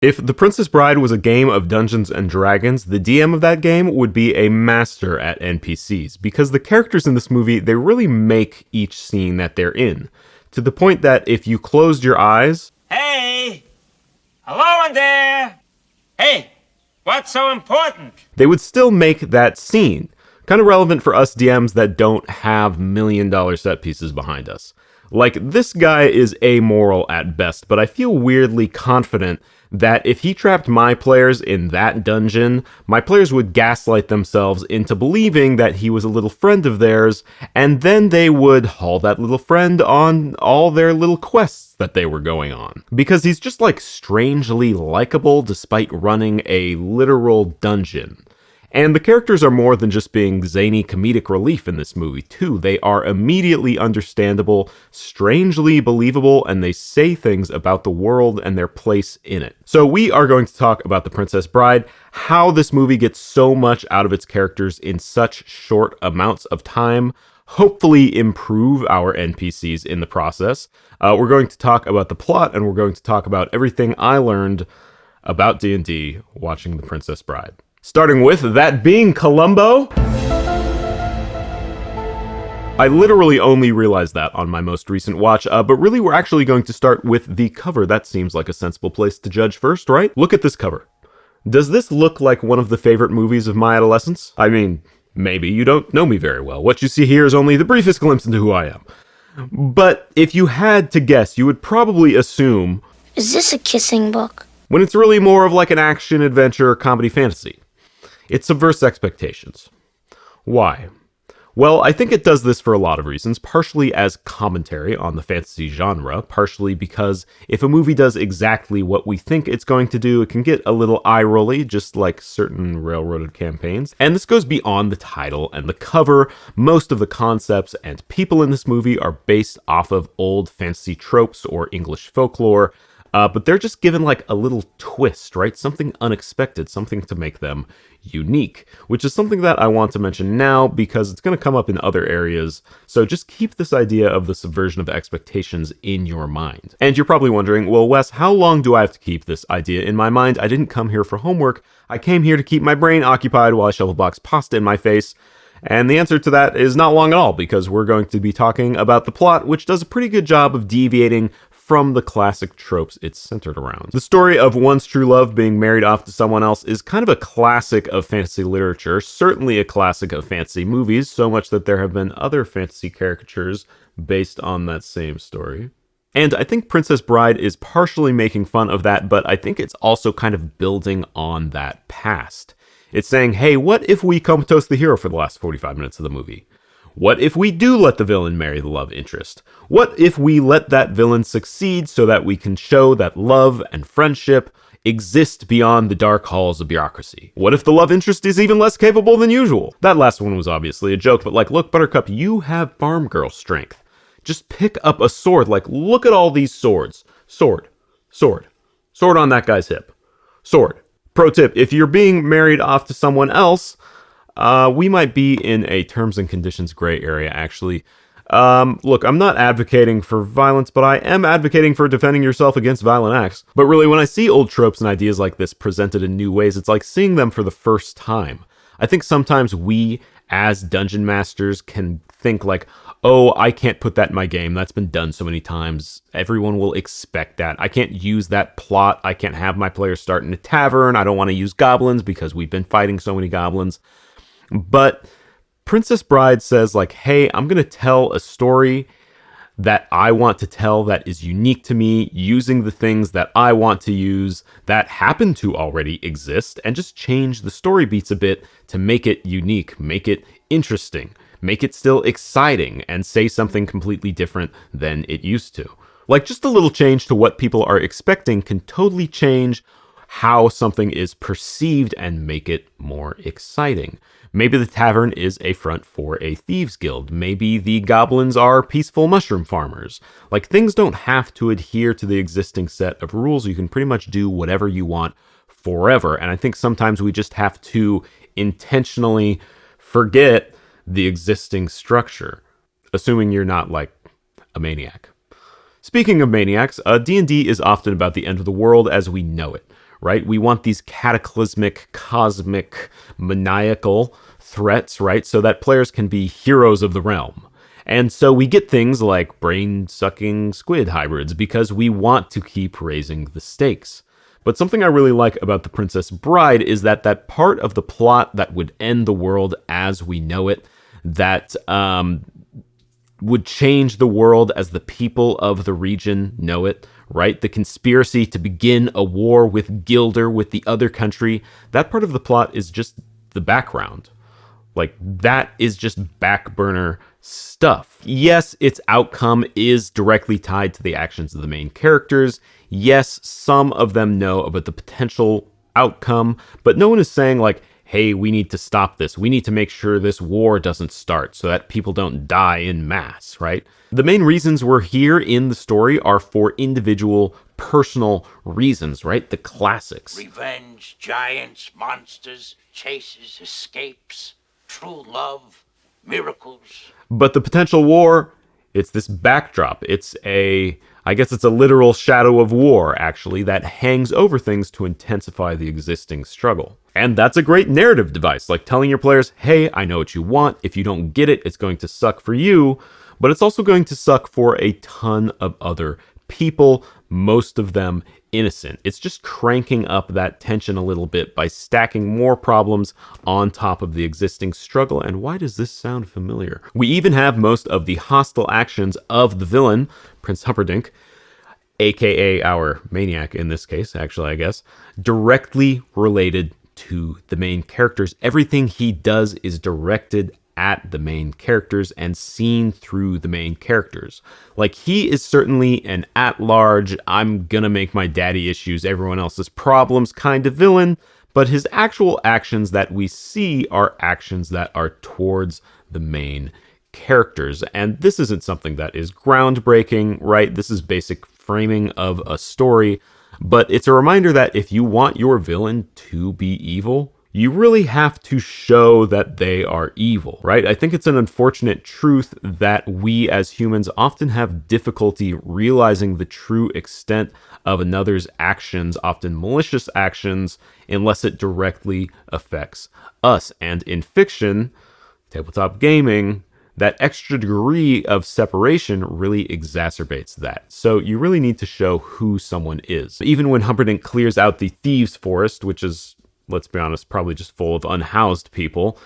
If The Princess Bride was a game of Dungeons and Dragons, the DM of that game would be a master at NPCs, because the characters in this movie, they really make each scene that they're in, to the point that if you closed your eyes... Hey! Hello in there! Hey! What's so important? They would still make that scene. Kind of relevant for us DMs that don't have million-dollar set pieces behind us. Like, this guy is amoral at best, but I feel weirdly confident that if he trapped my players in that dungeon, my players would gaslight themselves into believing that he was a little friend of theirs, and then they would haul that little friend on all their little quests that they were going on. Because he's just like strangely likable despite running a literal dungeon. And the characters are more than just being zany comedic relief in this movie, too. They are immediately understandable, strangely believable, and they say things about the world and their place in it. So we are going to talk about The Princess Bride, how this movie gets so much out of its characters in such short amounts of time, hopefully improve our NPCs in the process. We're going to talk about the plot, and we're going to talk about everything I learned about D&D watching The Princess Bride. Starting with that being Columbo. I literally only realized that on my most recent watch, but really we're actually going to start with the cover. That seems like a sensible place to judge first, right? Look at this cover. Does this look like one of the favorite movies of my adolescence? I mean, maybe you don't know me very well. What you see here is only the briefest glimpse into who I am. But if you had to guess, you would probably assume... Is this a kissing book? When it's really more of like an action, adventure, comedy, fantasy. It subverts expectations. Why? Well, I think it does this for a lot of reasons, partially as commentary on the fantasy genre, partially because if a movie does exactly what we think it's going to do, it can get a little eye-rolly, just like certain railroaded campaigns. And this goes beyond the title and the cover. Most of the concepts and people in this movie are based off of old fantasy tropes or English folklore, but they're just given like a little twist, right? Something unexpected, something to make them unique, which is something that I want to mention now because it's going to come up in other areas. So just keep this idea of the subversion of expectations in your mind. And you're probably wondering, well, Wes, how long do I have to keep this idea in my mind? I didn't come here for homework. I came here to keep my brain occupied while I shovel box pasta in my face. And the answer to that is not long at all, because we're going to be talking about the plot, which does a pretty good job of deviating from the classic tropes it's centered around. The story of one's true love being married off to someone else is kind of a classic of fantasy literature, certainly a classic of fantasy movies, so much that there have been other fantasy caricatures based on that same story. And I think Princess Bride is partially making fun of that, but I think it's also kind of building on that past. It's saying, hey, what if we comatose the hero for the last 45 minutes of the movie? What if we do let the villain marry the love interest? What if we let that villain succeed so that we can show that love and friendship exist beyond the dark halls of bureaucracy? What if the love interest is even less capable than usual? That last one was obviously a joke, but like, look, Buttercup, you have farm girl strength. Just pick up a sword. Like, look at all these swords. Sword. Sword. Sword on that guy's hip. Sword. Pro tip, if you're being married off to someone else, we might be in a terms and conditions gray area, actually. Look, I'm not advocating for violence, but I am advocating for defending yourself against violent acts. But really, when I see old tropes and ideas like this presented in new ways, it's like seeing them for the first time. I think sometimes we, as dungeon masters, can think like, oh, I can't put that in my game. That's been done so many times. Everyone will expect that. I can't use that plot. I can't have my players start in a tavern. I don't want to use goblins because we've been fighting so many goblins. But Princess Bride says, like, hey, I'm going to tell a story that I want to tell that is unique to me, using the things that I want to use that happen to already exist, and just change the story beats a bit to make it unique, make it interesting, make it still exciting, and say something completely different than it used to. Like, just a little change to what people are expecting can totally change how something is perceived and make it more exciting. Maybe the tavern is a front for a thieves guild. Maybe the goblins are peaceful mushroom farmers. Like, things don't have to adhere to the existing set of rules. You can pretty much do whatever you want forever. And I think sometimes we just have to intentionally forget the existing structure, assuming you're not like a maniac. Speaking of maniacs, D&D is often about the end of the world as we know it. right? We want these cataclysmic, cosmic, maniacal threats, right? So that players can be heroes of the realm. And so we get things like brain-sucking squid hybrids because we want to keep raising the stakes. But something I really like about The Princess Bride is that that part of the plot that would end the world as we know it, that would change the world as the people of the region know it, right? The conspiracy to begin a war with Gilder, with the other country, that part of the plot is just the background. Like, that is just back burner stuff. Yes, its outcome is directly tied to the actions of the main characters. Yes, some of them know about the potential outcome, but no one is saying, like, hey, we need to stop this. We need to make sure this war doesn't start so that people don't die in mass, right? The main reasons we're here in the story are for individual, personal reasons, right? The classics. Revenge, giants, monsters, chases, escapes, true love, miracles. But the potential war, it's this backdrop. I guess it's a literal shadow of war, actually, that hangs over things to intensify the existing struggle. And that's a great narrative device, like telling your players, hey, I know what you want. If you don't get it, it's going to suck for you, but it's also going to suck for a ton of other people, most of them innocent. It's just cranking up that tension a little bit by stacking more problems on top of the existing struggle. And why does this sound familiar? We even have most of the hostile actions of the villain, Prince Humperdinck, aka our maniac in this case, actually, I guess, directly related to the main characters. Everything he does is directed at the main characters and seen through the main characters. Like, he is certainly an at-large, I'm gonna make my daddy issues everyone else's problems kind of villain, but his actual actions that we see are actions that are towards the main characters. And this isn't something that is groundbreaking, right? This is basic framing of a story, but it's a reminder that if you want your villain to be evil, you really have to show that they are evil, right? I think it's an unfortunate truth that we as humans often have difficulty realizing the true extent of another's actions, often malicious actions, unless it directly affects us. And in fiction, tabletop gaming, that extra degree of separation really exacerbates that. So you really need to show who someone is. Even when Humperdinck clears out the thieves' forest, which is, let's be honest, probably just full of unhoused people,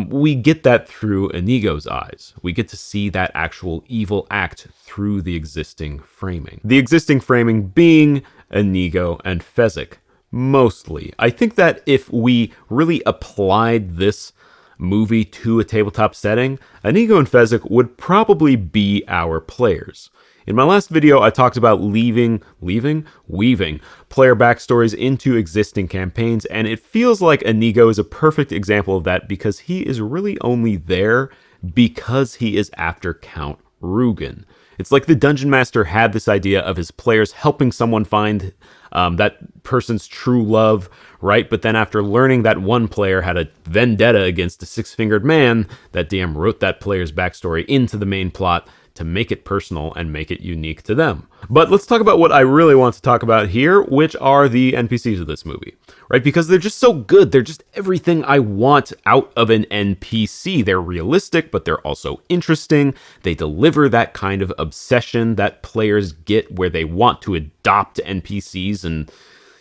we get that through Inigo's eyes. We get to see that actual evil act through the existing framing. The existing framing being Inigo and Fezzik, mostly. I think that if we really applied this movie to a tabletop setting, Inigo and Fezzik would probably be our players. In my last video, I talked about weaving player backstories into existing campaigns, and it feels like Inigo is a perfect example of that because he is really only there because he is after Count Rugen. It's like the Dungeon Master had this idea of his players helping someone find that person's true love, right? But then after learning that one player had a vendetta against a six-fingered man, that DM wrote that player's backstory into the main plot to make it personal and make it unique to them. But let's talk about what I really want to talk about here, which are the NPCs of this movie, right? Because they're just so good. They're just everything I want out of an NPC. They're realistic, but they're also interesting. They deliver that kind of obsession that players get where they want to adopt NPCs and,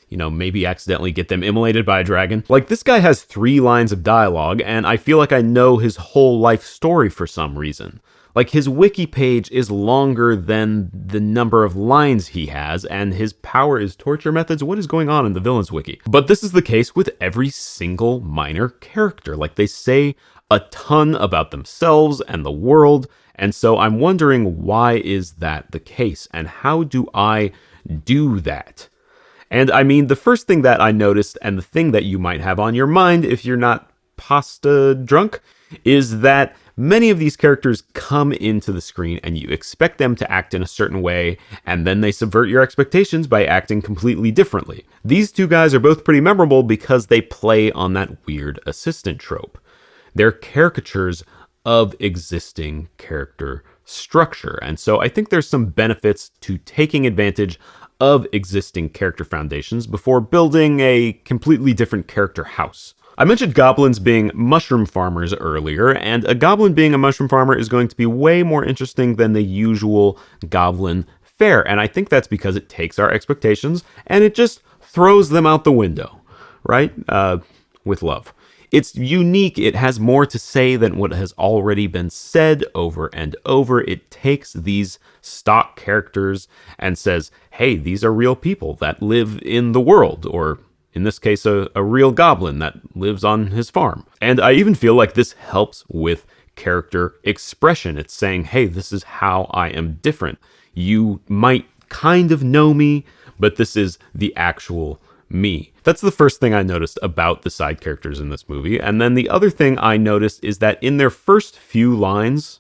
you know, maybe accidentally get them immolated by a dragon. Like, this guy has 3 lines of dialogue, and I feel like I know his whole life story for some reason. Like, his wiki page is longer than the number of lines he has, and his power is torture methods. What is going on in the villain's wiki? But this is the case with every single minor character. Like, they say a ton about themselves and the world, and so I'm wondering, why is that the case, and how do I do that? And I mean, the first thing that I noticed, and the thing that you might have on your mind if you're not pasta drunk, is that many of these characters come into the screen and you expect them to act in a certain way, and then they subvert your expectations by acting completely differently. These 2 guys are both pretty memorable because they play on that weird assistant trope. They're caricatures of existing character structure, and so I think there's some benefits to taking advantage of existing character foundations before building a completely different character house. I mentioned goblins being mushroom farmers earlier, and a goblin being a mushroom farmer is going to be way more interesting than the usual goblin fare, and I think that's because it takes our expectations and it just throws them out the window, right? With love. It's unique. It has more to say than what has already been said over and over. It takes these stock characters and says, hey, these are real people that live in the world, or in this case, a real goblin that lives on his farm. And I even feel like this helps with character expression. It's saying, hey, this is how I am different. You might kind of know me, but this is the actual me. That's the first thing I noticed about the side characters in this movie. And then the other thing I noticed is that in their first few lines,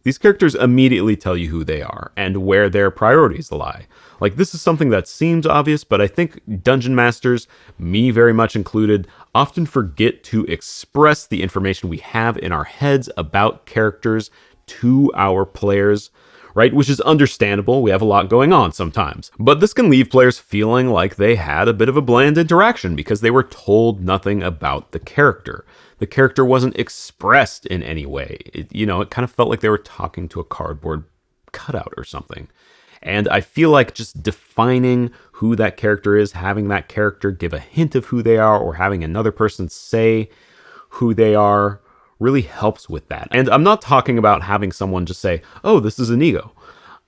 these characters immediately tell you who they are and where their priorities lie. Like, this is something that seems obvious, but I think dungeon masters, me very much included, often forget to express the information we have in our heads about characters to our players, right? Which is understandable. We have a lot going on sometimes. But this can leave players feeling like they had a bit of a bland interaction because they were told nothing about the character. The character wasn't expressed in any way. It kind of felt like they were talking to a cardboard cutout or something. And I feel like just defining who that character is, having that character give a hint of who they are, or having another person say who they are, really helps with that. And I'm not talking about having someone just say, oh, this is Inigo.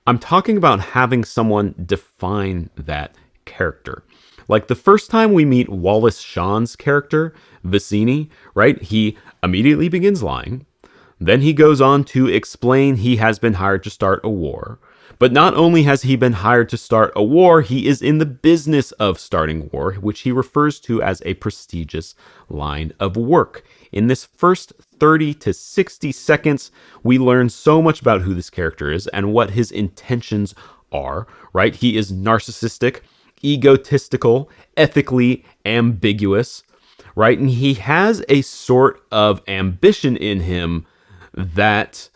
I'm talking about having someone define that character. Like the first time we meet Wallace Shawn's character, Vicini, right? He immediately begins lying. Then he goes on to explain he has been hired to start a war. But not only has he been hired to start a war, he is in the business of starting war, which he refers to as a prestigious line of work. In this first 30 to 60 seconds, we learn so much about who this character is and what his intentions are, right? He is narcissistic, egotistical, ethically ambiguous, right? And he has a sort of ambition in him that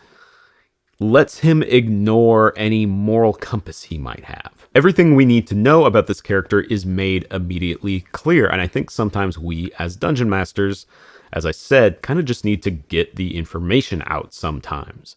lets him ignore any moral compass he might have. Everything we need to know about this character is made immediately clear, and I think sometimes we, as dungeon masters, as I said, kind of just need to get the information out sometimes.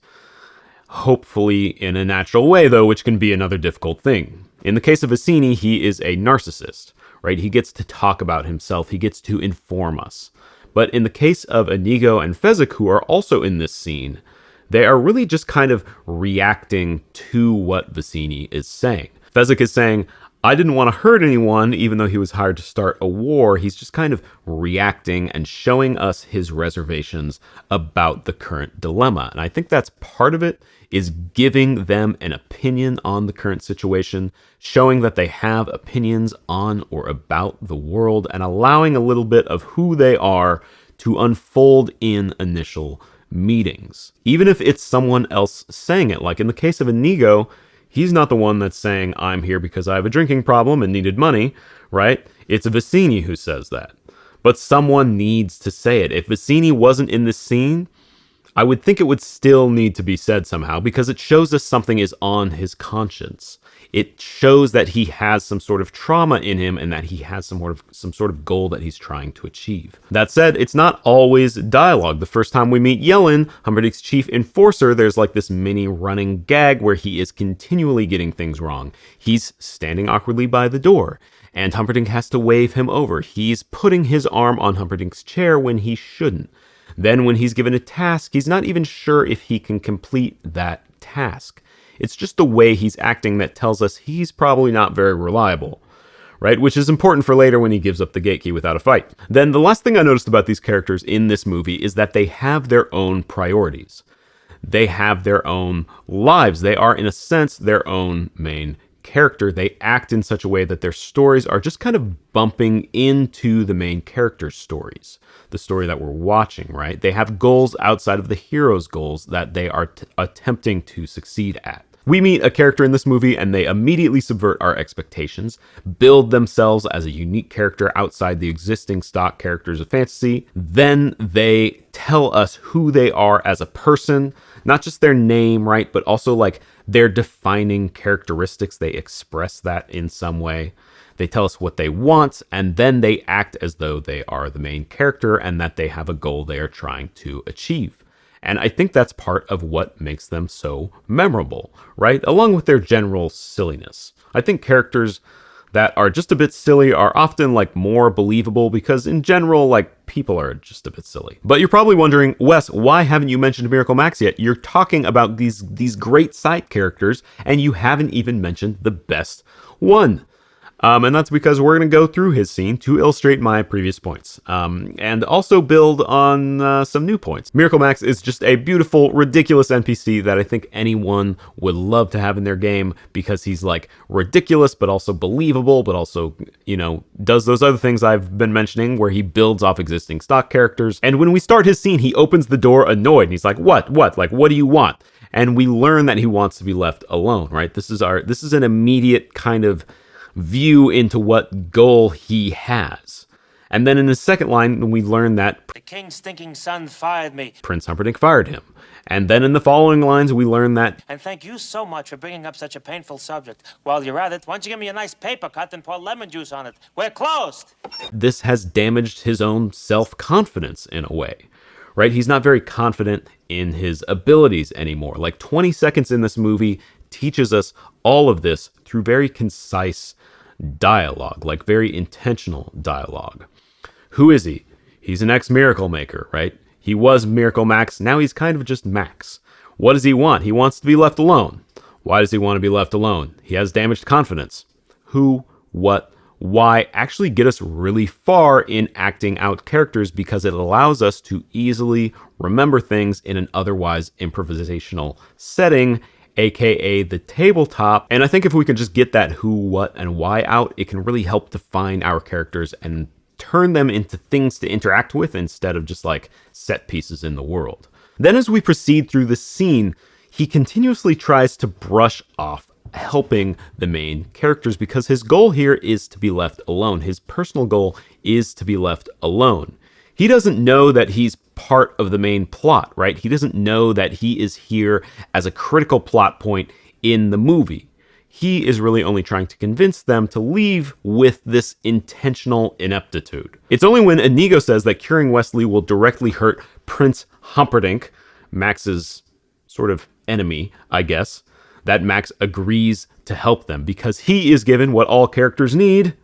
Hopefully in a natural way, though, which can be another difficult thing. In the case of Vicini, he is a narcissist, right? He gets to talk about himself. He gets to inform us. But in the case of Inigo and Fezzik, who are also in this scene, they are really just kind of reacting to what Vicini is saying. Fezzik is saying, I didn't want to hurt anyone, even though he was hired to start a war. He's just kind of reacting and showing us his reservations about the current dilemma. And I think that's part of it, is giving them an opinion on the current situation, showing that they have opinions on or about the world, and allowing a little bit of who they are to unfold in initial meetings. Even if it's someone else saying it, like in the case of Inigo, he's not the one that's saying, I'm here because I have a drinking problem and needed money, right? It's Vicini who says that. But someone needs to say it. If Vicini wasn't in this scene, I would think it would still need to be said somehow, because it shows us something is on his conscience. It shows that he has some sort of trauma in him and that he has some sort of goal that he's trying to achieve. That said, it's not always dialogue. The first time we meet Yellen, Humperdinck's chief enforcer, there's like this mini running gag where he is continually getting things wrong. He's standing awkwardly by the door, and Humperdinck has to wave him over. He's putting his arm on Humperdinck's chair when he shouldn't. Then when he's given a task, he's not even sure if he can complete that task. It's just the way he's acting that tells us he's probably not very reliable, right? Which is important for later when he gives up the gate key without a fight. Then the last thing I noticed about these characters in this movie is that they have their own priorities. They have their own lives. They are, in a sense, their own main character. They act in such a way that their stories are just kind of bumping into the main character's stories, the story that we're watching, right? They have goals outside of the hero's goals that they are attempting to succeed at. We meet a character in this movie and they immediately subvert our expectations, build themselves as a unique character outside the existing stock characters of fantasy. Then they tell us who they are as a person, not just their name, right? But also like their defining characteristics. They express that in some way. They tell us what they want, and then they act as though they are the main character and that they have a goal they are trying to achieve. And I think that's part of what makes them so memorable, right? Along with their general silliness. I think characters that are just a bit silly are often like more believable because in general, like people are just a bit silly. But you're probably wondering, Wes, why haven't you mentioned Miracle Max yet? You're talking about these great side characters and you haven't even mentioned the best one. And that's because we're going to go through his scene to illustrate my previous points, and also build on some new points. Miracle Max is just a beautiful, ridiculous NPC that I think anyone would love to have in their game because he's like ridiculous, but also believable, but also, you know, does those other things I've been mentioning where he builds off existing stock characters. And when we start his scene, he opens the door annoyed and he's like, what? Like, what do you want? And we learn that he wants to be left alone, right? This is an immediate kind of view into what goal he has. And then in the second line, we learn that The king's thinking son fired me. Prince Humperdinck fired him. And then in the following lines, we learn that And thank you so much for bringing up such a painful subject. While you're at it, why don't you give me a nice paper cut and pour lemon juice on it? We're closed. this has damaged his own self-confidence in a way, right? He's not very confident in his abilities anymore. Like 20 seconds in this movie teaches us all of this through very concise dialogue, like very intentional dialogue. Who is he? He's an ex-Miracle Maker, right? He was Miracle Max, now he's kind of just Max. What does he want? He wants to be left alone. Why does he want to be left alone? He has damaged confidence. Who, what, why actually get us really far in acting out characters because it allows us to easily remember things in an otherwise improvisational setting, aka the tabletop. And I think if we can just get that who, what, and why out, it can really help define our characters and turn them into things to interact with instead of just like set pieces in the world. Then as we proceed through the scene, he continuously tries to brush off helping the main characters because his goal here is to be left alone. His personal goal is to be left alone. He doesn't know that he's part of the main plot, right? He doesn't know that he is here as a critical plot point in the movie. He is really only trying to convince them to leave with this intentional ineptitude. It's only when Inigo says that curing Wesley will directly hurt Prince Humperdinck, Max's sort of enemy, I guess, that Max agrees to help them because he is given what all characters need,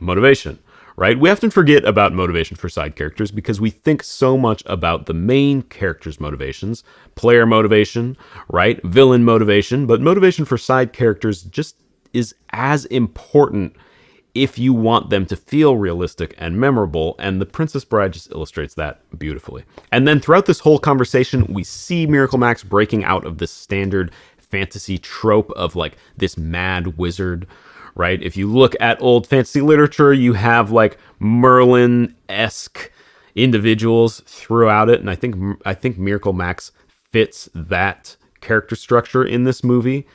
motivation. Right? We often forget about motivation for side characters because we think so much about the main character's motivations, player motivation, right? Villain motivation, but motivation for side characters just is as important if you want them to feel realistic and memorable, and The Princess Bride just illustrates that beautifully. And then throughout this whole conversation, we see Miracle Max breaking out of this standard fantasy trope of like this mad wizard, right? If you look at old fantasy literature, you have like Merlin-esque individuals throughout it, and I think Miracle Max fits that character structure in this movie,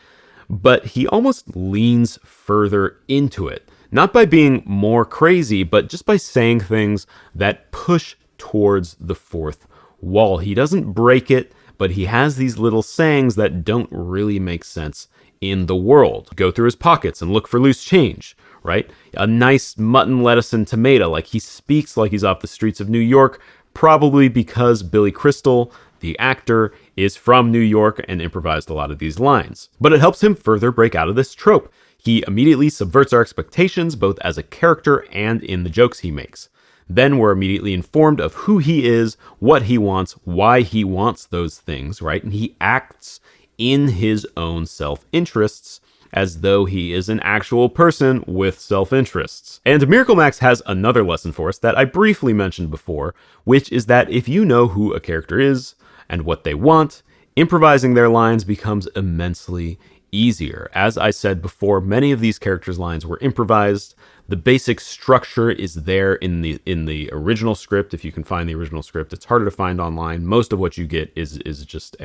but he almost leans further into it, not by being more crazy, but just by saying things that push towards the fourth wall. He doesn't break it, but he has these little sayings that don't really make sense in the world. Go through his pockets and look for loose change, right? A nice mutton, lettuce, and tomato. Like he speaks like he's off the streets of New York, probably because Billy Crystal, the actor, is from New York and improvised a lot of these lines. But it helps him further break out of this trope. He immediately subverts our expectations, both as a character and in the jokes he makes. Then we're immediately informed of who he is, what he wants, why he wants those things, right? And he acts in his own self-interests as though he is an actual person with self-interests. And Miracle Max has another lesson for us that I briefly mentioned before, which is that if you know who a character is and what they want, improvising their lines becomes immensely easier. As I said before, many of these characters' lines were improvised. The basic structure is there in the original script. If you can find the original script, it's harder to find online. Most of what you get is just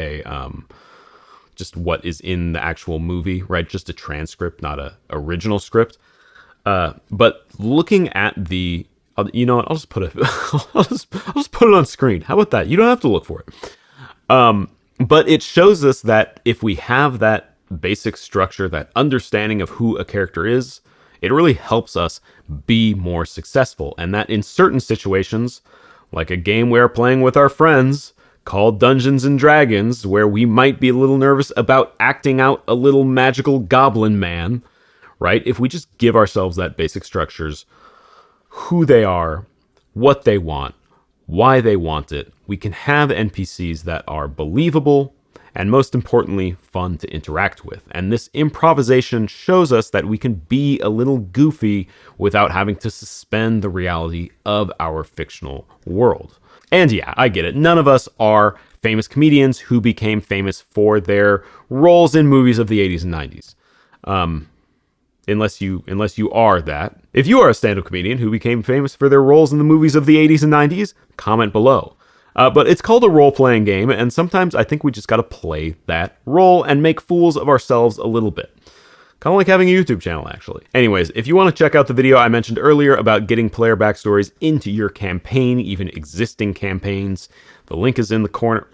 just what is in the actual movie, right? Just a transcript, not a original script. But looking at the, you know what? I'll just put it, I'll just put it on screen. How about that? You don't have to look for it. But it shows us that if we have that basic structure, that understanding of who a character is, it really helps us be more successful. And that in certain situations, like a game we're playing with our friends called Dungeons and Dragons, where we might be a little nervous about acting out a little magical goblin man, right? If we just give ourselves that basic structures, who they are, what they want, why they want it, we can have NPCs that are believable and, most importantly, fun to interact with. And this improvisation shows us that we can be a little goofy without having to suspend the reality of our fictional world. And yeah, I get it. None of us are famous comedians who became famous for their roles in movies of the 80s and 90s. Unless you are that. If you are a stand-up comedian who became famous for their roles in the movies of the 80s and 90s, comment below. But it's called a role-playing game, and sometimes I think we just gotta play that role and make fools of ourselves a little bit. Kind of like having a YouTube channel, actually. Anyways, if you want to check out the video I mentioned earlier about getting player backstories into your campaign, even existing campaigns, the link is in the corner.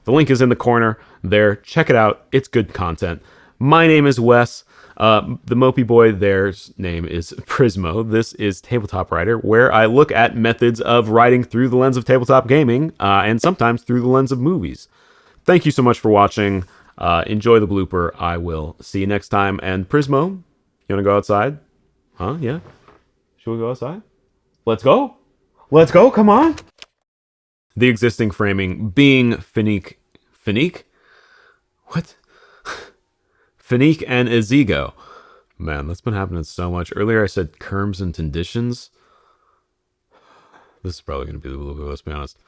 The link is in the corner there. Check it out. It's good content. My name is Wes. The Mopey Boy there's name is Prismo. This is Tabletop Writer, where I look at methods of writing through the lens of tabletop gaming, and sometimes through the lens of movies. Thank you so much for watching. Enjoy the blooper. I will see you next time. And Prismo, you want to go outside? Huh? Yeah? Should we go outside? Let's go. Let's go. Come on. The existing framing being Finique? What? Finique and Ezigo. Man, that's been happening so much. Earlier I said Kerms and Conditions. This is probably going to be the blooper, let's be honest.